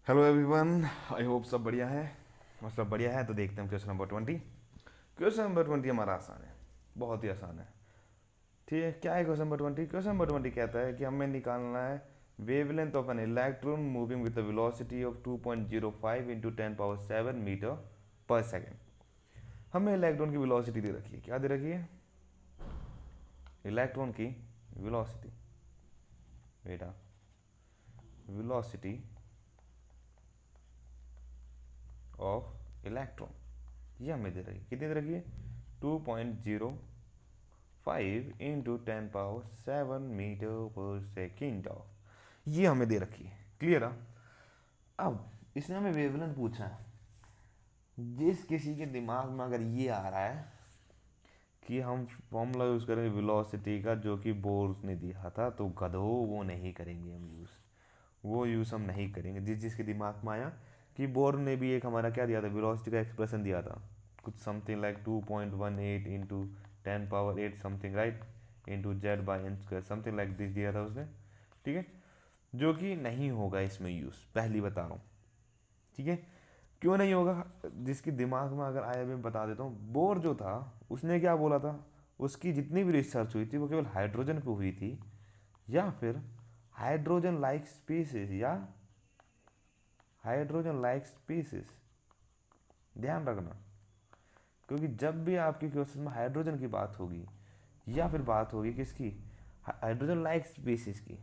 Hello everyone, I hope सब बढ़िया है। और सब बढ़िया है तो देखते हैं क्वेश्चन नंबर 20। क्वेश्चन नंबर 20 हमारा आसान है, बहुत ही आसान है। ठीक है, क्या है क्वेश्चन नंबर 20? क्वेश्चन नंबर 20 कहता है कि हमें निकालना है wavelength of an electron moving with the velocity of 2.05 into 10⁻7 metre per second. हमें इलेक्ट्रॉन की वेलोसिटी दे रखी है। क्या दे रखी है? इलेक्ट्रॉन की वेलोसिटी। बेटा, वेलोसिटी ऑफ इलेक्ट्रॉन ये हमें दे रही है। कितनी दे रखी है? 2.05 × 10⁻7 मीटर पर सेकेंड। ये हमें दे रखी है। क्लियर है? अब इसने हमें वेवलेंथ पूछा है। जिस किसी के दिमाग में अगर ये आ रहा है कि हम फॉर्मूला यूज़ करेंगे वेलोसिटी का जो कि बोर्स ने दिया था, तो गधो वो नहीं करेंगे हम यूज़। वो यूज़ हम नहीं करेंगे। जिस जिसके दिमाग में आया कि बोर ने भी एक हमारा क्या दिया था, वेलोसिटी का एक्सप्रेशन दिया था, कुछ something like 2.18 into 10⁻8 something, right, into Z/n² something like this दिया था उसने। ठीक है, जो कि नहीं होगा इसमें यूज़, पहली बता रहा हूँ। ठीक है, क्यों नहीं होगा? जिसके दिमाग में अगर आया, मैं बता देता हूँ। बोर जो था उसने क्या बोला था, उसकी जितनी भी रिसर्च हुई थी वो केवल हाइड्रोजन पे हुई थी, या फिर हाइड्रोजन लाइक स्पीसीज, या हाइड्रोजन लाइक स्पीसीज। ध्यान रखना, क्योंकि जब भी आपके क्वेश्चन में हाइड्रोजन की बात होगी या फिर बात होगी किसकी, हाइड्रोजन लाइक स्पीसीज की,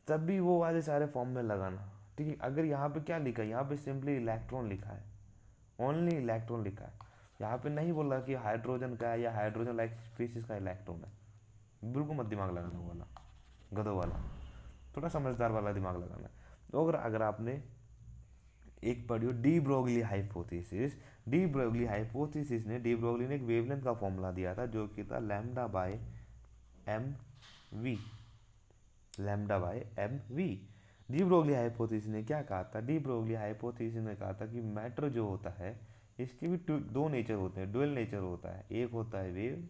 तब भी वो वाले सारे फॉर्म में लगाना। ठीक है, अगर यहाँ पे क्या लिखा है, यहाँ पे सिंपली इलेक्ट्रॉन लिखा है, ओनली इलेक्ट्रॉन लिखा है। यहाँ पे नहीं बोला कि हाइड्रोजन का है या हाइड्रोजन लाइक स्पीसीज का इलेक्ट्रॉन है। बिल्कुल मत दिमाग लगाना वो वाला, गधो वाला। थोड़ा समझदार वाला दिमाग लगाना है। तो अगर आपने एक पढ़ियो de Broglie hypothesis. De Broglie hypothesis ने, डी ब्रोगली ने एक वेवलेंथ का फॉर्मूला दिया था जो कि था λ/mv। λ/mv। De Broglie hypothesis ने क्या कहा था? डी ब्रोगली हाइपोथेसिस ने कहा था कि मैटर जो होता है इसके भी दो नेचर होते हैं, डुअल नेचर होता है। एक होता है वेव,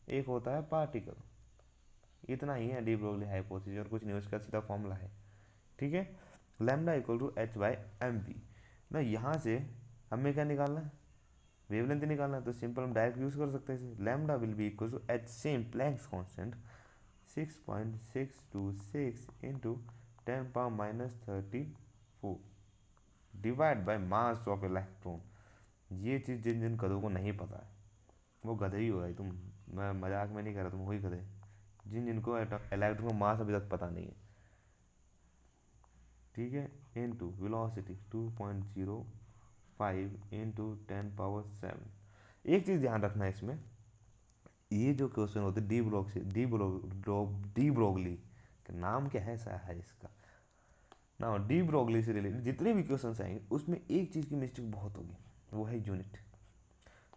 एक होता है पार्टिकल। इतना ही है डी ब्रोगली हाइपोथेसिस, और कुछ नहीं, उसका सीधा फॉर्मूला है। ठीक है, λ=h/mv। ना यहाँ से हमें क्या निकालना है? वेवलेंथ निकालना है। तो सिंपल हम डायरेक्ट यूज़ कर सकते हैं। Lambda will be equal to H, same Planck's constant, 6.626 into 10⁻−34 divide by mass of electron. ये चीज़ जिन जिन गधों को नहीं पता है वो गधे ही हो गए। तुम, मैं मजाक में नहीं कर रहा, तुम वही गधे जिन जिनको इलेक्ट्रॉन का मास अभी तक पता नहीं है। ठीक है, इनटू वेलोसिटी 2.05 इंटू 10⁻7। एक चीज़ ध्यान रखना है इसमें, ये जो क्वेश्चन होते हैं डी ब्रोगली का नाम क्या है, ऐसा है इसका ना। डी ब्रोगली से रिलेटेड जितने भी क्वेश्चन आएंगे उसमें एक चीज़ की मिस्टेक बहुत होगी, वो है यूनिट।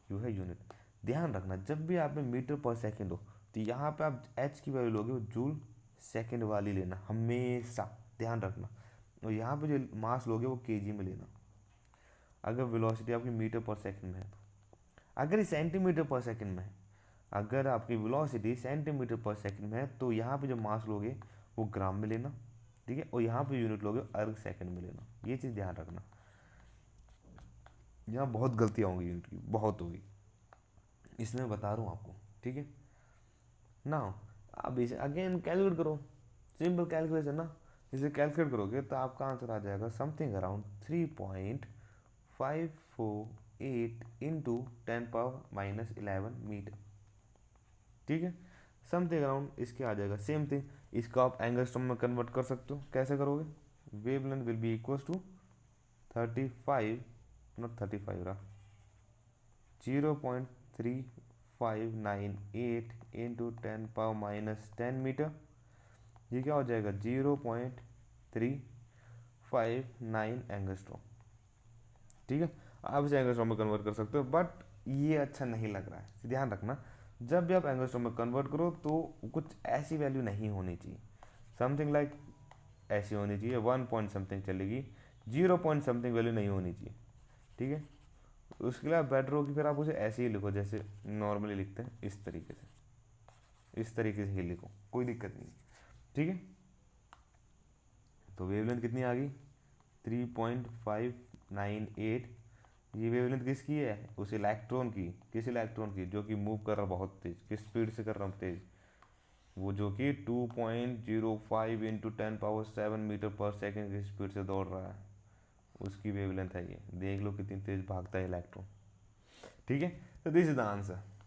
जो है यूनिट, ध्यान रखना। जब भी आप में मीटर पर सेकेंड हो तो यहाँ पे आप एच की वैल्यू लोगे वो जूल सेकेंड वाली लेना हमेशा, ध्यान रखना। और यहाँ पे जो मास लोगे वो केजी में लेना, अगर वेलोसिटी आपकी मीटर पर सेकंड में है तो। अगर ये सेंटीमीटर पर सेकंड में है, अगर आपकी वेलोसिटी सेंटीमीटर पर सेकंड में है, तो यहाँ पे जो मास लोगे वो ग्राम में लेना। ठीक है, और यहाँ पे यूनिट लोगे अर्ग सेकंड में लेना। ये चीज़ ध्यान रखना, यहाँ बहुत गलतियाँ होंगी, यूनिट की बहुत होगी, इसमें बता रहा हूँ आपको। ठीक है ना, अब इसे अगेन कैलकुलेट करो, सिंपल कैलकुलेशन ना। इसे कैलकुलेट करोगे तो आपका आंसर आ जाएगा समथिंग अराउंड 3.548 इंटू 10⁻11 मीटर। ठीक है, समथिंग अराउंड इसके आ जाएगा। सेम थिंग, इसको आप एंगस्ट्रॉम में कन्वर्ट कर सकते हो। कैसे करोगे? Wavelength will be equals to 35, not 35 रहा, 0.3598 इंटू 10⁻10 मीटर। ये क्या हो जाएगा? 0.359 एंगस्ट्रॉम। ठीक है, आप इसे एंगस्ट्रॉम में कन्वर्ट कर सकते हो, बट ये अच्छा नहीं लग रहा है। ध्यान रखना, जब भी आप एंगस्ट्रॉम में कन्वर्ट करो तो कुछ ऐसी वैल्यू नहीं होनी चाहिए, समथिंग लाइक ऐसी होनी चाहिए, 1 पॉइंट समथिंग चलेगी, 0 पॉइंट समथिंग वैल्यू नहीं होनी चाहिए। ठीक है, उसके लिए आप बेटर हो कि फिर आप उसे ऐसे ही लिखो जैसे नॉर्मली लिखते हैं, इस तरीके से, इस तरीके से ही लिखो, कोई दिक्कत नहीं। ठीक है, तो वेवलेंथ कितनी आ गई? 3.598। ये वेवलेंथ किसकी है? उस इलेक्ट्रॉन की। किस इलेक्ट्रॉन की? जो कि मूव कर रहा बहुत तेज। किस स्पीड से कर रहा हूँ तेज? वो जो कि 2.05 इंटू 10⁻7 मीटर पर सेकेंड की स्पीड से दौड़ रहा है, उसकी वेवलेंथ है ये। देख लो कितनी तेज भागता है इलेक्ट्रॉन। ठीक है, तो दिस इज द आंसर।